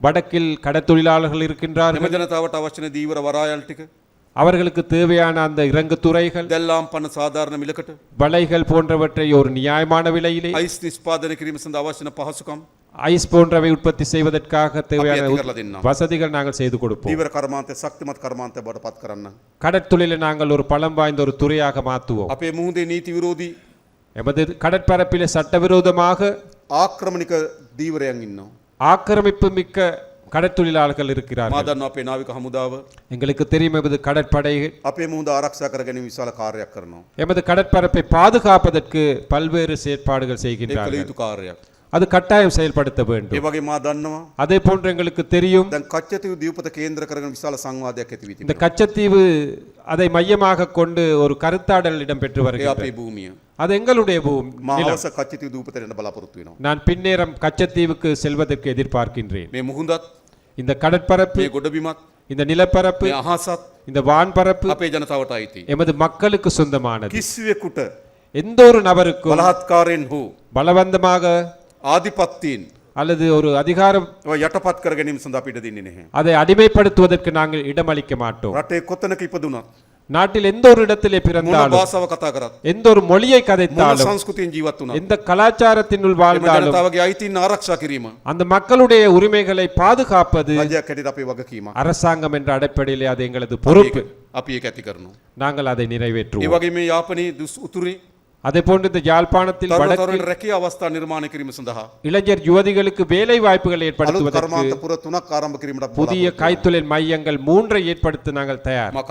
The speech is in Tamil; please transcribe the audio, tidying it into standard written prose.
வடக்கில் கடத்தொழிலாளர்கள் இருக்கின்றார்கள். එම ජනතාවට අවශ්‍ය වන දීවර වරායල් ටික அவர்களுக்கு தேவையான அந்த இறங்கு துறைகள், දැල්ලාම් පන සාධාරණ මිලකට வலைகள் போன்றவற்றை ஒரு நியாயமான விலையிலே, අයිස් නිෂ්පාදනය කිරීම සඳහා අවශ්‍ය වන පහසුකම් ஐஸ் போன்றவை உற்பத்தி செய்வதற்காக தேவையான අපි ඇති කරලා දෙන්නම්. வசதிகள் நாங்கள் செய்து கொடுப்போம். දීවර කර්මාන්තය ශක්තිමත් කර්මාන්තය බවට පත් කරන්න. கடற்தொழிலை நாங்கள் ஒரு பலம் வாய்ந்த ஒரு துறையாக மாற்றுவோம். අපේ මුහුදේ නීති විරෝධී எமது கடற்பரப்பிலே சட்டவிரோதமாக ආක්‍රමණික දීවරයන් ඉන්නවා. ஆக்கிரமிப்பு மிக்க கடற்தொழிலாளர்கள் මා இருக்கிறார்கள். දන්නවා අපේ නාවික හමුදාව எங்களுக்கு தெரியும் எமது கடற்படை අපේ මුහුද ආරක්ෂා කර ගැනීම විශාල කාර්යයක් කරනවා. எமது கடற்பரப்பை பாதுகாப்பதற்கு பல்வேறு செயற்பாடுகள் ඒ කළ செய்கின்றார்கள். යුතු කාර්යයක්. அது கட்டாயம் செயல்படுத்த ඒ வேண்டும். වගේ මා දන්නවා அதே போன்று எங்களுக்கு தெரியும் දැන් කච්චතීව දීපත කේන්ද්‍ර කරගෙන විශාල සංවාදයක් ඇති වී இந்த තිබෙනවා. கச்சத்தீவு அதை மையமாக கொண்டு ஒரு கருத்தாடல் இடம்பெற்று ඒ வருகிறது. අපේ භූමිය. அது எங்களுடைய මා நிலம். අවස කච්චතීව දීපතට එන්න බලාපොරොත්තු වෙනවා. நான் பின்னேரம் கச்சத்தீவுக்கு செல்வதற்கு எதிர்பார்க்கின்றேன். මේ මුහුදත් இந்த கடற்பரப்பு, මේ ගොඩබිමත් இந்த நிலப்பரப்பு, මේ අහසත් இந்த வான்பரப்பு අපේ ජනතාවට අයිති. எமது மக்களுக்கு சொந்தமானது. කිසිවෙකුට எந்த ஒரு நபருக்கும் බලහත්කාරයෙන් හෝ பலவந்தமாக ආධිපත්‍යයෙන් அல்லது ஒரு அதிகாரம் ඔය යටපත් කර ගැනීම සඳහා අපිට දෙන්නේ නැහැ. அதை அடிமைப்படுத்துவதற்கு நாங்கள் இடமளிக்க மாட்டோம். රටේ කොතනක ඉපදුනත් நாட்டில் எந்த ஒரு இடத்திலே මොන பிறந்தாலும், භාෂාව කතා කරත් எந்த ஒரு மொழியை මොන கதைத்தாலும், සංස්කෘතියෙන් ජීවත් වුණත් எந்த கலாச்சாரத்தினுள் එම வாழ்ந்தாலும் ජනතාවගේ අයිතීන් ආරක්ෂා කිරීම அந்த மக்களுடைய உரிமைகளை பாதுகாப்பது රජයක් හැටියට අපේ වගකීමක්. அரசாங்கம் என்ற அடிப்படையிலே அது எங்களது பொறுப்பு. අපි ඒක ඇති කරනවා. நாங்கள் அதை ඒ நிறைவேற்றுவோம். වගේ මේ යාපනයේ උතුරේ அதே போன்று இந்த யாழ்ப்பாணத்தில் තරුණ வடக்கு තරුණ රැකියා අවස්ථා නිර්මාණය කිරීම සඳහා இளைஞர் யுவதிகளுக்கு வேலை வாய்ப்புகளை අලුත් ஏற்படுத்துவதற்கு කර්මාන්ත පුර 3ක් ආරම්භ කිරීමට புதிய கைத்தொழில் மையங்கள் 3 ஏற்படுத்த நாங்கள் தயார். මා